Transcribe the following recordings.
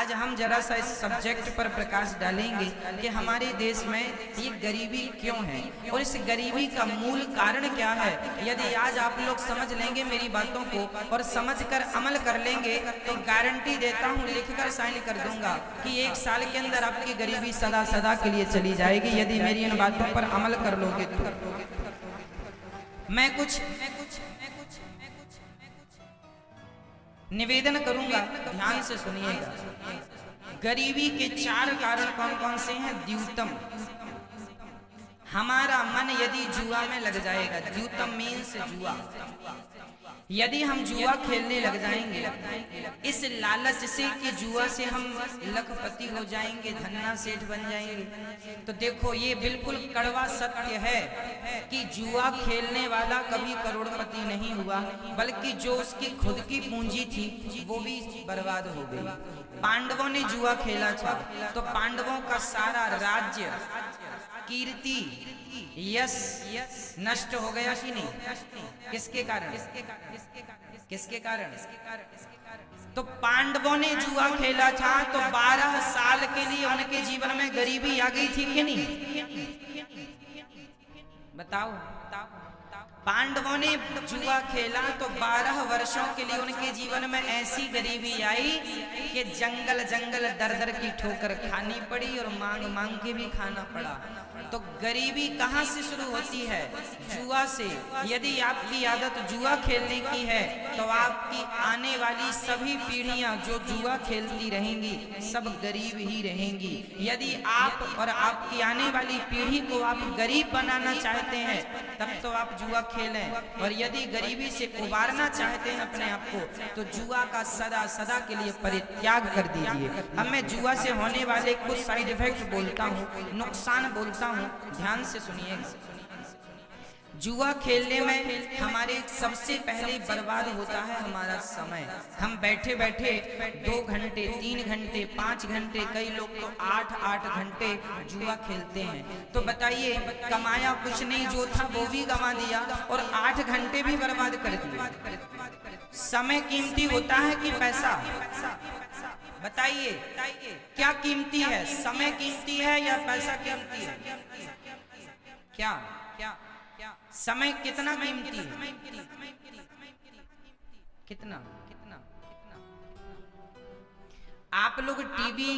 आज हम जरा सा इस सब्जेक्ट पर प्रकाश डालेंगे कि हमारे देश में ये गरीबी क्यों है और इस गरीबी का मूल कारण क्या है। यदि आज आप लोग समझ लेंगे मेरी बातों को और समझकर अमल कर लेंगे तो गारंटी देता हूँ, लिखकर साइन कर दूंगा कि 1 साल के अंदर आपकी गरीबी सदा सदा के लिए चली जाएगी। यदि मेरी इन बातों पर अमल कर लोगे तो मैं कुछ निवेदन करूंगा, ध्यान से सुनिएगा। गरीबी के 4 कारण कौन कौन से हैं। द्यूतम, हमारा मन यदि जुआ में लग जाएगा, द्यूतम मीन्स जुआ, यदि हम जुआ खेलने लग जाएंगे इस लालच से कि जुआ से हम लखपति हो जाएंगे, धन्ना सेठ बन जाएंगे, तो देखो ये बिल्कुल कड़वा सत्य है कि जुआ खेलने वाला कभी करोड़पति नहीं हुआ, बल्कि जो उसकी खुद की पूंजी थी वो भी बर्बाद हो गई। पांडवों ने जुआ खेला था तो पांडवों का सारा राज्य, कीर्ति, यश नष्ट हो गया कि नहीं। किसके कारण? किसके कारण? तो पांडवों ने जुआ खेला था तो 12 साल के लिए उनके जीवन में गरीबी आ गई थी कि नहीं। बताओ, पांडवों ने जुआ खेला तो 12 वर्षों के लिए उनके जीवन में ऐसी गरीबी आई कि जंगल जंगल दर दर की ठोकर खानी पड़ी और मांग मांग के भी खाना पड़ा। तो गरीबी कहाँ से शुरू होती है? जुआ से। यदि आपकी आदत जुआ खेलने की है तो आपकी आने वाली सभी पीढ़ियां जो जुआ खेलती रहेंगी सब गरीब ही रहेंगी। यदि आप और आपकी आने वाली पीढ़ी को आप गरीब बनाना चाहते हैं तब तो आप जुआ खेलें, और यदि गरीबी से उबारना चाहते हैं अपने आप को तो जुआ का सदा सदा के लिए परित्याग कर दीजिए। अब मैं जुआ से होने वाले कुछ साइड इफेक्ट बोलता हूँ, नुकसान बोलता हूँ, ध्यान से सुनिएगा। जुआ खेलने में हमारे सबसे पहले बर्बाद होता है हमारा समय। हम बैठे बैठे 2 घंटे, 3 घंटे, 5 घंटे, कई लोग तो 8-8 घंटे जुआ खेलते हैं। तो बताइए, कमाया कुछ नहीं, जो था वो भी गंवा दिया और 8 घंटे भी बर्बाद कर दिए। समय कीमती होता है कि पैसा? बताइए क्या कीमती है, समय कीमती है या पैसा कीमती है? क्या समय कितना कीमती है? कितना? आप लोग टीवी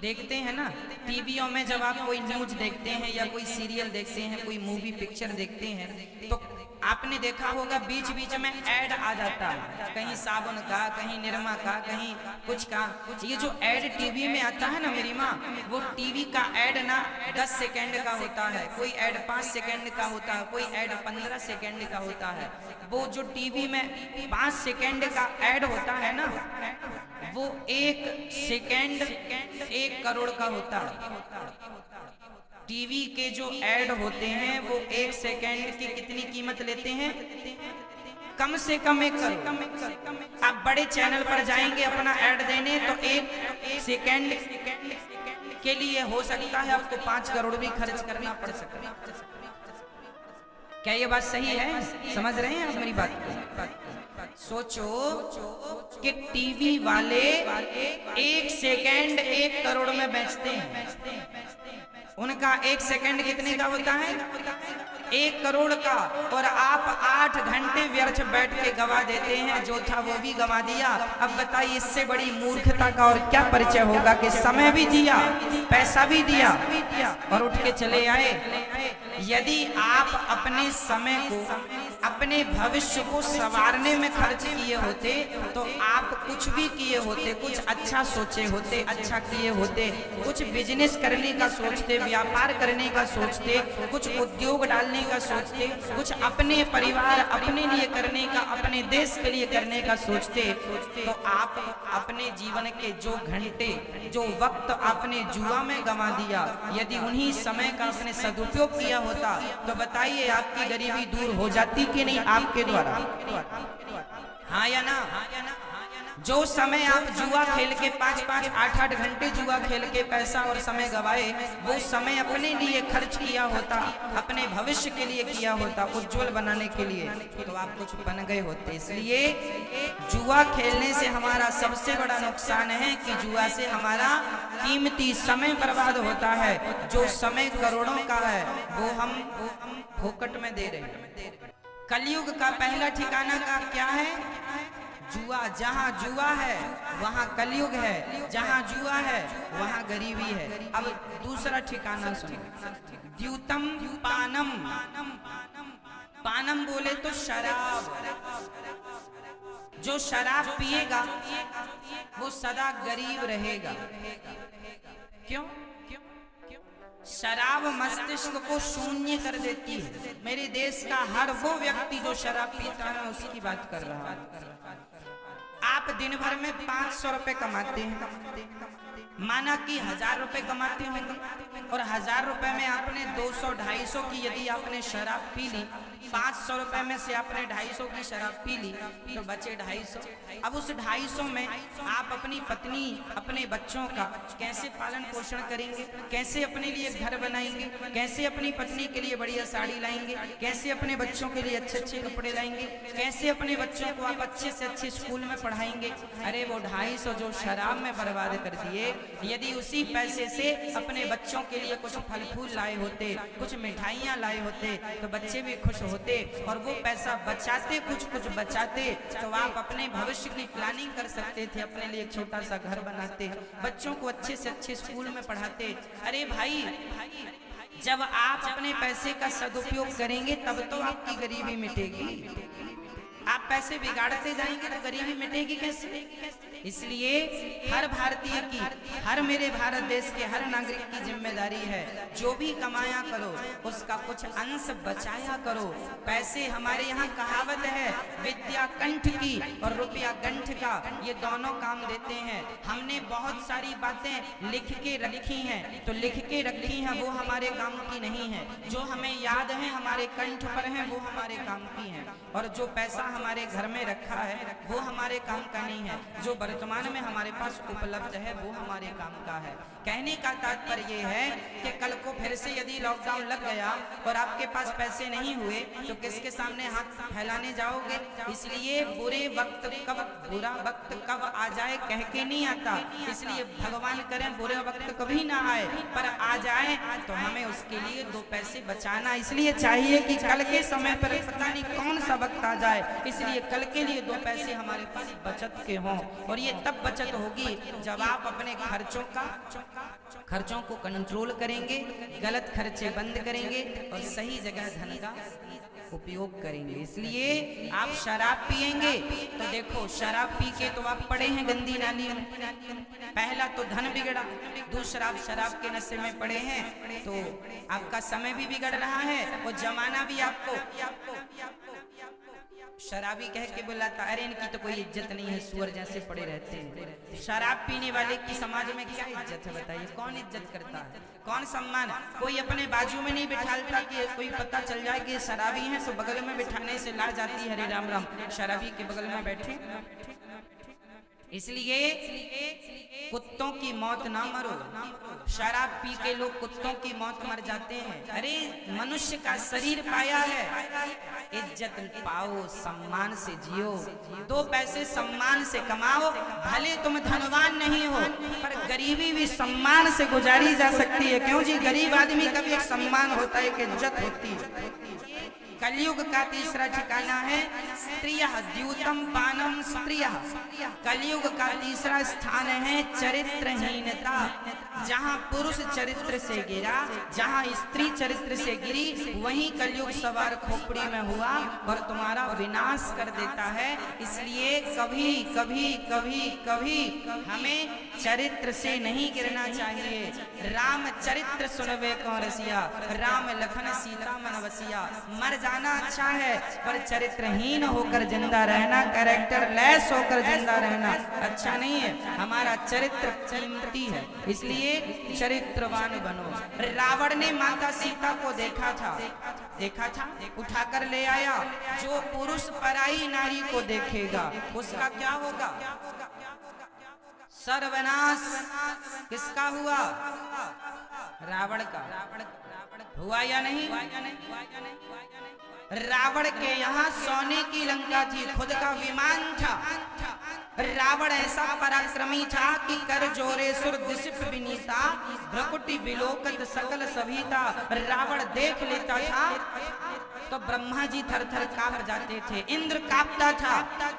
देखते हैं ना, टीवियों में जब आप कोई न्यूज देखते हैं या कोई सीरियल देखते हैं, कोई मूवी पिक्चर देखते हैं तो आपने देखा होगा बीच बीच में ऐड आ जाता है, कहीं साबुन का, कहीं निरमा का, कहीं कुछ का। ये जो ऐड टीवी में आता है ना मेरी माँ, वो टीवी का ऐड ना 10 सेकेंड का होता है, कोई ऐड 5 सेकेंड का होता है, कोई ऐड 15 सेकेंड का होता है। वो जो टीवी में 5 सेकेंड का ऐड होता है ना, वो 1 सेकेंड 1 करोड़ का होता है। टीवी के जो ऐड होते हैं वो 1 सेकेंड की कितनी कीमत लेते हैं? कम से कम 1 करोड़। आप बड़े चैनल पर जाएंगे अपना ऐड देने तो 1 सेकेंड के लिए हो सकता है आपको 5 करोड़ भी खर्च करना पड़ सकता है। क्या ये बात सही है? समझ रहे हैं आप मेरी बात को? सोचो कि टीवी वाले 1 सेकेंड 1 करोड़ में बेचते हैं। उनका 1 सेकेंड कितने का होता है? 1 करोड़ का। और आप 8 घंटे व्यर्थ बैठ के गवा देते हैं, जो था वो भी गवा दिया। अब बताइए इससे बड़ी मूर्खता का और क्या परिचय होगा कि समय भी दिया, पैसा भी दिया और उठ के चले आए। यदि आप अपने समय को, अपने भविष्य को संवारने में खर्च किए होते तो आप कुछ भी किए होते, कुछ अच्छा सोचे होते, अच्छा किए होते, कुछ बिजनेस करने का सोचते, व्यापार करने का सोचते, कुछ उद्योग डालने का सोचते, कुछ अपने परिवार, अपने लिए करने का, अपने देश के लिए करने का सोचते, तो आप अपने जीवन के जो घंटे, जो वक्त आपने जुआ में गंवा दिया, यदि उन्हीं समय का आपने सदुपयोग किया होता तो बताइए आपकी गरीबी दूर हो जाती कि नहीं आपके द्वारा? हाँ या ना? जो समय आप जुआ खेल के 5-5, 8-8 घंटे जुआ खेल के पैसा और समय गवाए, वो समय अपने लिए खर्च किया होता, अपने भविष्य के लिए किया होता, उज्जवल बनाने के लिए, तो आप कुछ बन गए होते। इसलिए जुआ खेलने से हमारा सबसे बड़ा नुकसान है कि जुआ से हमारा कीमती समय बर्बाद होता है। जो समय करोड़ों का है वो हम फोकट में दे रहे हैं। कलयुग का पहला ठिकाना का क्या है? जुआ। जहाँ जुआ है वहाँ कलयुग है, जहाँ जुआ है वहाँ गरीबी है। अब दूसरा ठिकाना सुनो, द्यूतम पानम। पानम बोले तो शराब। जो शराब पिएगा वो सदा गरीब रहेगा। क्यों? शराब मस्तिष्क को शून्य कर देती है। मेरे देश का हर वो व्यक्ति जो शराब पीता है उसकी बात कर रहा है। आप दिन भर में 500 रुपए कमाते हैं, माना कि 1000 रुपए कमाते होंगे, और 1000 रुपए में आपने 200-250 की यदि आपने शराब पी ली, 500 रुपए में से आपने 250 की शराब पी ली, तो बचे 250। अब उस 250 में आप अपनी पत्नी, अपने बच्चों का कैसे पालन पोषण करेंगे? कैसे अपने लिए घर बनाएंगे? कैसे अपनी पत्नी के लिए बढ़िया साड़ी लाएंगे? कैसे अपने बच्चों के लिए अच्छे अच्छे कपड़े लाएंगे? कैसे अपने बच्चों को आप अच्छे से अच्छे स्कूल में पढ़ाएंगे? अरे वो 250 जो शराब में बर्बाद कर दिए, यदि उसी पैसे से अपने बच्चों के लिए कुछ फल फूल लाए होते, कुछ मिठाइयाँ लाए होते, तो बच्चे भी खुश होते, और वो पैसा बचाते, कुछ कुछ बचाते, तो आप अपने भविष्य की प्लानिंग कर सकते थे, अपने लिए एक छोटा सा घर बनाते, बच्चों को अच्छे से अच्छे स्कूल में पढ़ाते। अरे भाई, जब आप अपने पैसे का सदुपयोग करेंगे तब तो आपकी गरीबी मिटेगी। आप पैसे बिगाड़ते जाएंगे तो गरीबी मिटेगी कैसे? इसलिए हर भारतीय की, हर मेरे भारत देश के हर नागरिक की जिम्मेदारी है, जो भी कमाया करो उसका कुछ अंश बचाया करो। पैसे, हमारे यहाँ कहावत है, विद्या कंठ की और रुपया गंठ का, ये दोनों काम देते हैं। हमने बहुत सारी बातें लिख के रखी हैं, तो लिख के रखी हैं वो हमारे काम की नहीं है। जो हमें याद है हमारे कंठ पर है वो हमारे काम की है, और जो पैसा हमारे घर में रखा है वो हमारे काम का नहीं है। जो वर्तमान में हमारे पास उपलब्ध है वो हमारे काम का है। कहने का तात्पर्य ये है कि कल को फिर से यदि लॉकडाउन लग गया और आपके पास पैसे नहीं हुए तो किसके सामने हाथ फैलाने जाओगे? इसलिए बुरे वक्त कब, बुरा वक्त कब आ जाए कह के नहीं आता, इसलिए भगवान करें बुरे वक्त कभी ना आए, पर आ जाए तो हमें उसके लिए दो पैसे बचाना इसलिए चाहिए कि कल के समय पर पता नहीं कौन सा वक्त आ जाए, इसलिए कल के लिए दो पैसे हमारे पास बचत के हों। और ये तब बचत होगी जब आप अपने खर्चों को कंट्रोल करेंगे, गलत खर्चे बंद करेंगे और सही जगह धन का उपयोग करेंगे। इसलिए आप शराब पिएंगे तो देखो, शराब पी के तो आप पड़े हैं गंदी नाली में, पहला तो धन बिगड़ा, दूसरा आप शराब के नशे में पड़े हैं तो आपका समय भी बिगड़ रहा है और जमाना भी आपको शराबी कह के बुलाता, अरे इनकी तो कोई इज्जत नहीं है, सुअर जैसे पड़े रहते हैं। शराब पीने वाले की समाज में क्या इज्जत है बताइए? कौन इज्जत करता है? कौन सम्मान? कोई अपने बाजू में नहीं बिठाता कि कोई पता चल जाए कि शराबी हैं तो बगल में बिठाने से ला जाती है, हरे राम राम शराबी के बगल में बैठे। इसलिए कुत्तों की मौत ना मरो। शराब पी के लोग कुत्तों की मौत मर जाते हैं। अरे मनुष्य का शरीर पाया है, इज्जत पाओ, सम्मान से जियो, दो पैसे सम्मान से कमाओ। भले तुम धनवान नहीं हो पर गरीबी भी सम्मान से गुजारी जा सकती है। क्यों जी? गरीब आदमी का भी एक सम्मान होता है, एक इज्जत होती है। कलयुग का तीसरा ठिकाना है स्त्रियः, द्यूतम पानम स्त्रियः। कलयुग का तीसरा स्थान है चरित्रहीनता। जहाँ पुरुष चरित्र से गिरा, जहाँ स्त्री चरित्र से गिरी, वहीं कलयुग सवार खोपड़ी में हुआ और तुम्हारा विनाश कर देता है। इसलिए कभी कभी कभी कभी हमें चरित्र से नहीं गिरना चाहिए। राम चरित्र सुनवे कौन रसिया, राम लखन सीता मन बसिया। मर जाना अच्छा है पर चरित्रहीन होकर जिंदा रहना, कैरेक्टर लेस होकर जिंदा रहना अच्छा नहीं है। हमारा चरित्र कीमती है, इसलिए चरित्रवान बनो। रावण ने माता सीता को देखा था, उठाकर ले आया। जो पुरुष पराई नारी को देखेगा उसका क्या होगा? सर्वनाश किसका हुआ? रावण का हुआ या नहीं? रावण के यहाँ सोने की लंका थी, खुद का विमान था। रावण ऐसा पराक्रमी था कि कर जोरे सुर दिशिप विनीता, भ्रकुटी विलोकत सकल सभीता। रावण देख लेता था तो ब्रह्मा जी थर थर कांप जाते थे, इंद्र कांपता था।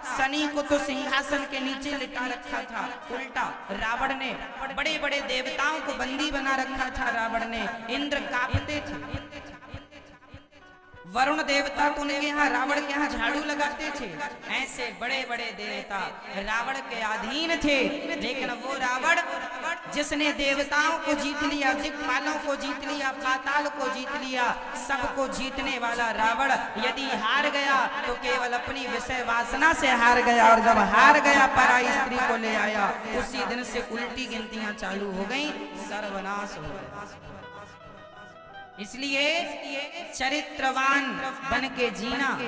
शनि को तो सिंहासन के नीचे लिटा रखा था, उल्टा रावण ने बड़े बड़े देवताओं को बंदी बना रखा था। रावण ने, इंद्र कांपते थे, वरुण देवता को उनके यहाँ रावण के यहाँ झाड़ू लगाते थे। ऐसे बड़े बड़े देवता रावण के अधीन थे। लेकिन वो रावण जिसने देवताओं को जीत लिया, दिक्पालों को जीत लिया, पाताल को जीत लिया, सबको जीतने वाला रावण यदि हार गया तो केवल अपनी विषय वासना से हार गया। और जब हार गया पराई स्त्री को ले आया, उसी दिन से उल्टी गिनतियां चालू हो गई, सर्वनाश हो गया। इसलिए चरित्रवान बन के जीना,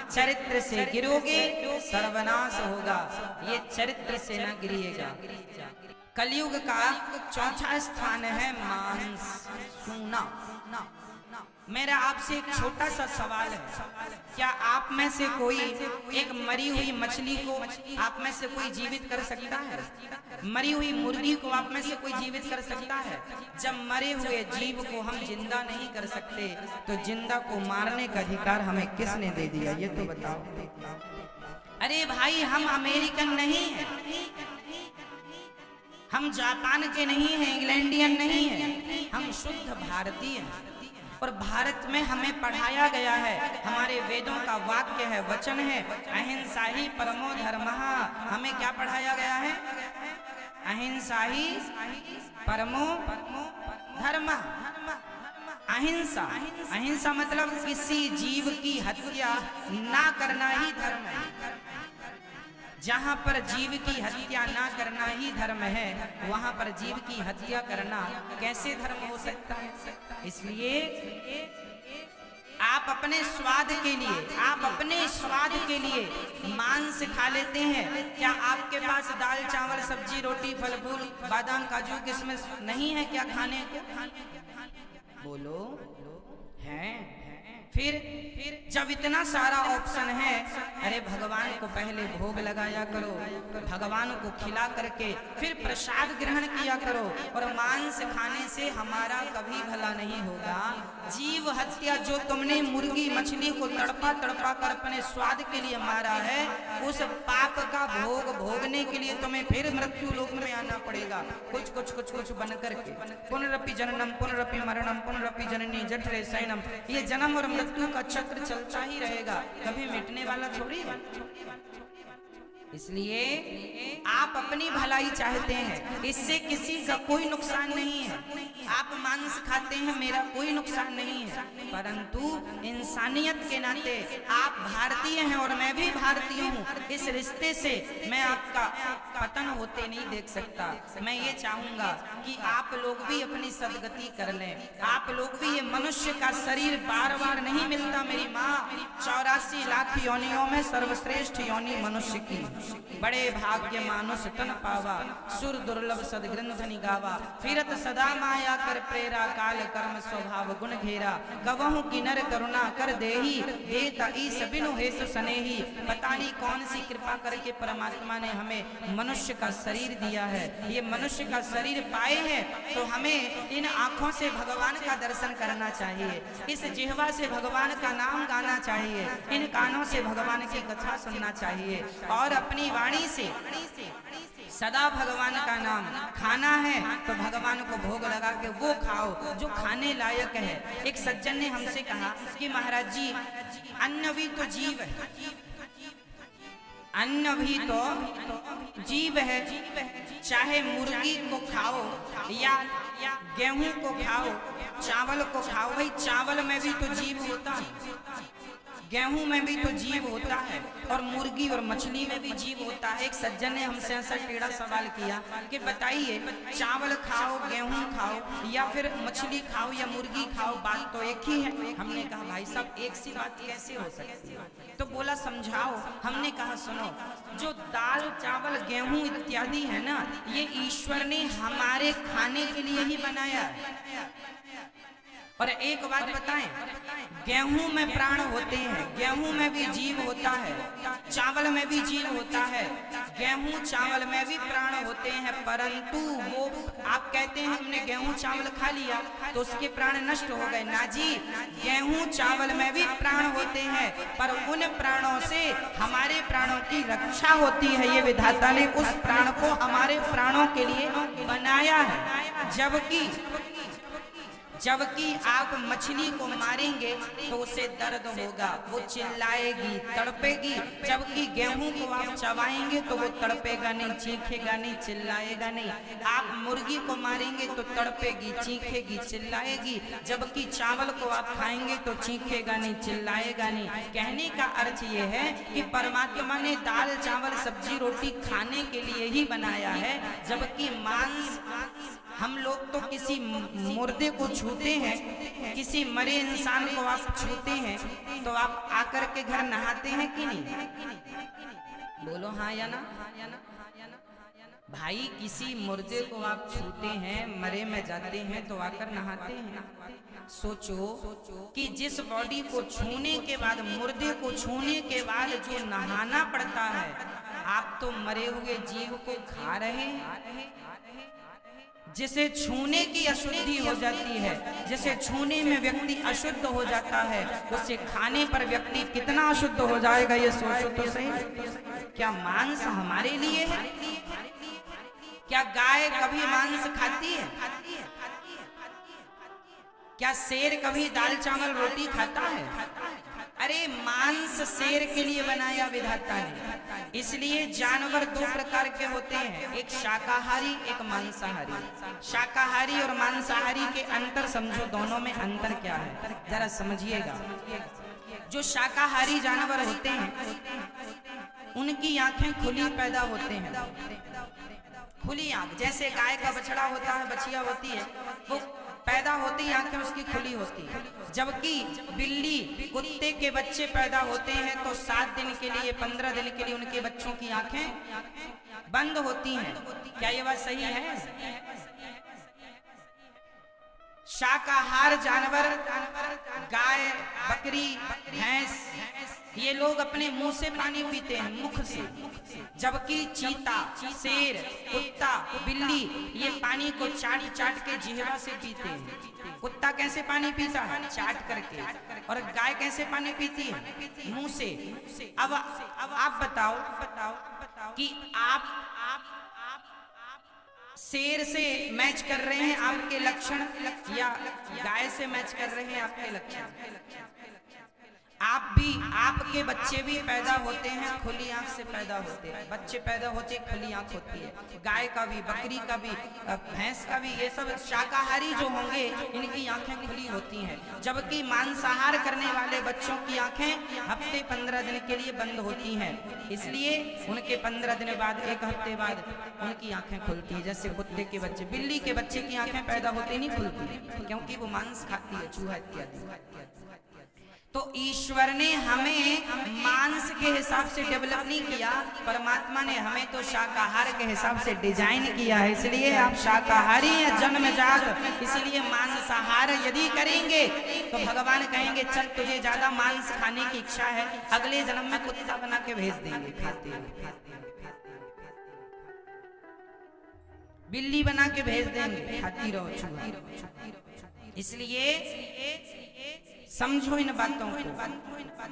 चरित्र से गिरोगे सर्वनाश होगा। ये चरित्र से न गिरिएगा। कलयुग का चौथा स्थान है मांस, सूना। मेरा आपसे एक छोटा सा सवाल है, क्या आप में से कोई एक मरी हुई मछली को आप में से कोई जीवित कर सकता है? मरी हुई मुर्गी को आप में से कोई जीवित कर सकता है? जब मरे हुए जीव को हम जिंदा नहीं कर सकते तो जिंदा को मारने का अधिकार हमें किसने दे दिया, ये तो बताओ। अरे भाई, हम अमेरिकन नहीं हैं, हम जापान के नहीं हैं, इंग्लैंडियन नहीं हैं, हम शुद्ध भारतीय हैं। और भारत में हमें पढ़ाया गया है, हमारे वेदों का वाक्य है, वचन है, अहिंसा ही परमो धर्मः। हमें क्या पढ़ाया गया है? अहिंसा ही परमो धर्मः। अहिंसा, अहिंसा मतलब किसी जीव की हत्या ना करना ही धर्म है। जहाँ पर जीव की हत्या ना करना ही धर्म है, वहाँ पर जीव की हत्या करना कैसे धर्म हो सकता है? इसलिए आप अपने स्वाद के लिए मांस खा लेते हैं। क्या आपके पास दाल चावल सब्जी रोटी फल फूल बादाम काजू किशमिश नहीं है क्या खाने को? बोलो है? फिर जब इतना सारा ऑप्शन है, अरे भगवान को पहले भोग लगाया करो, भगवान को खिला करके फिर प्रसाद ग्रहण किया करो। और मांस खाने से हमारा कभी भला नहीं होगा। जीव हत्या जो तुमने मुर्गी मछली को तड़पा तड़पा कर अपने स्वाद के लिए मारा है, उस पाप का भोग भोगने के लिए तुम्हें फिर मृत्यु लोक में आना पड़ेगा, कुछ कुछ कुछ कुछ बन करके। पुनरपि जननम पुनरपि मरणम पुनरपि जननी जठरे शयनम। ये जन्म और मृत्यु का चक्र चलता ही रहेगा, कभी मिटने वाला थोड़ी है। इसलिए आप अपनी भलाई चाहते हैं, इससे किसी का कोई नुकसान नहीं है। आप मांस खाते हैं, मेरा कोई नुकसान नहीं है, परंतु इंसानियत के नाते आप भारतीय हैं और मैं भी भारतीय हूँ। इस रिश्ते से मैं आपका पतन होते नहीं देख सकता। मैं ये चाहूंगा कि आप लोग भी अपनी सदगति कर लें। आप लोग भी, ये मनुष्य का शरीर बार बार नहीं मिलता। मेरी माँ 84 लाख योनियों में सर्वश्रेष्ठ योनि मनुष्य की, बड़े भाग्य मानुष तन पावा, सुर दुर्लभ सदग्रंथ निगावा। फिरत सदा माया कर प्रेरा, काल कर्म स्वभाव गुण घेरा। गवहु की नर करुणा कर देही, देता ईस बिनु हेसु सनेही। पता नहीं कौन सी कृपा करके परमात्मा ने हमें मनुष्य का शरीर दिया है। ये मनुष्य का शरीर पाए हैं तो हमें इन आंखों से भगवान का दर्शन करना चाहिए, इस जिह्वा से भगवान का नाम गाना चाहिए, इन कानों से भगवान की कथा सुनना चाहिए, और अपनी वाणी से सदा भगवान का नाम खाना है तो भगवान को भोग लगा के वो खाओ जो खाने लायक है। एक सज्जन ने हमसे कहा कि महाराज जी, अन्न भी तो जीव है, अन्न भी तो जीव है, चाहे मुर्गी को खाओ या गेहूं को खाओ, चावल को खाओ। भाई चावल में भी तो जीव होता है, गेहूं में भी तो जीव होता है और मुर्गी और मछली में भी जीव होता है। एक सज्जन ने हमसे ऐसा टेढ़ा सवाल किया कि बताइए, चावल खाओ, गेहूं खाओ या फिर मछली खाओ या मुर्गी खाओ, बात तो एक ही है। हमने कहा भाई साहब एक सी बात कैसे हो सकती है? तो बोला समझाओ। हमने कहा सुनो, जो दाल चावल गेहूं इत्यादि है ना, ये ईश्वर ने हमारे खाने के लिए ही बनाया है। और एक बात बताएं, गेहूं में प्राण होते हैं, गेहूं में भी जीव होता है, चावल में भी जीव होता है, गेहूं चावल में भी प्राण होते हैं। परंतु वो आप कहते हैं हमने गेहूं चावल खा लिया तो उसके प्राण नष्ट हो गए ना जी, गेहूं चावल में भी प्राण होते हैं, पर उन प्राणों से हमारे प्राणों की रक्षा होती है। ये विधाता ने उस प्राण को हमारे प्राणों के लिए बनाया है। जबकि आप मछली को मारेंगे तो उसे दर्द होगा, वो चिल्लाएगी, तड़पेगी। जबकि गेहूं को आप चबाएंगे तो वो तड़पेगा नहीं, चीखेगा नहीं, चिल्लाएगा नहीं। आप मुर्गी को मारेंगे तो तड़पेगी, चीखेगी, चिल्लाएगी। जबकि चावल को आप खाएंगे तो चीखेगा नहीं, चिल्लाएगा नहीं। कहने का अर्थ ये है कि परमात्मा ने दाल चावल सब्जी रोटी खाने के लिए ही बनाया है। जबकि मांस, हम लोग तो किसी मुर्दे को छूते हैं, किसी मरे इंसान को आप छूते हैं तो आप आकर के घर नहाते हैं कि नहीं? बोलो हाँ या ना? भाई किसी मुर्दे को आप छूते हैं, मरे में जाते हैं तो आकर नहाते हैं। सोचो कि जिस बॉडी को छूने के बाद, मुर्दे को छूने के बाद जो नहाना पड़ता है, आप तो मरे हुए जीव को खा रहे हैं। जिसे छूने की अशुद्धि हो जाती है, जिसे छूने में व्यक्ति अशुद्ध हो जाता है, उसे खाने पर व्यक्ति कितना अशुद्ध हो जाएगा, ये सोचो तो सही। क्या मांस हमारे लिए है? क्या गाय कभी मांस खाती है? क्या शेर कभी दाल चावल रोटी खाता है? अरे मांस शेर के लिए बनाया विधाता ने। इसलिए जानवर दो प्रकार के होते हैं, एक शाकाहारी, एक मांसाहारी। शाकाहारी और मांसाहारी के अंतर समझो, दोनों में अंतर क्या है जरा समझिएगा। जो शाकाहारी जानवर होते हैं उनकी आंखें खुली पैदा होते हैं, खुली आंख। जैसे गाय का बछड़ा होता है, बछिया होती है, वो पैदा होती ही आंखें उसकी खुली होती है। जबकि बिल्ली, कुत्ते के बच्चे पैदा होते हैं तो 7 दिन के लिए, 15 दिन के लिए उनके बच्चों की आंखें बंद होती हैं। क्या ये बात सही है? शाकाहार जानवर, गाय, बकरी, भैंस, ये लोग अपने मुंह से पानी पीते हैं, मुख से। जबकि चीता, शेर, कुत्ता, बिल्ली ये पानी को चाट चाट के जिह्वा से पीते हैं। कुत्ता कैसे पानी पीता है? चाट करके। और गाय कैसे पानी पीती है? मुंह से। अब आप बताओ कि आप शेर से मैच कर रहे हैं आपके लक्षण या गाय से मैच कर रहे हैं आपके लक्षण? आपके बच्चे भी पैदा होते हैं खुली आंख से पैदा होते हैं। बच्चे पैदा होते खुली आंख होती है, गाय का भी, बकरी का भी, भैंस का भी। ये सब शाकाहारी जो होंगे इनकी आंखें खुली होती हैं। जबकि मांसाहार करने वाले बच्चों की आंखें हफ्ते 15 दिन के लिए बंद होती हैं। इसलिए उनके 15 दिन बाद, 1 हफ्ते बाद उनकी आंखें खुलती है। जैसे कुत्ते के बच्चे, बिल्ली के बच्चे की आंखें पैदा होते नहीं खुलती, क्योंकि वो मांस खाती है, चूहा इत्यादि। तो ईश्वर ने हमें मांस के हिसाब से डेवलप नहीं किया, परमात्मा ने हमें तो शाकाहार के हिसाब से डिजाइन किया है। इसलिए आप शाकाहारी हैं जन्मजात, इसलिए मांसाहार यदि करेंगे तो भगवान कहेंगे चल तुझे ज्यादा मांस खाने की इच्छा है, अगले जन्म में कुत्ता बना के भेज देंगे, खाते हैं। बिल्ली बना के भेज देंगे, खाती रहो चूहा। इसलिए समझो इन बातों को।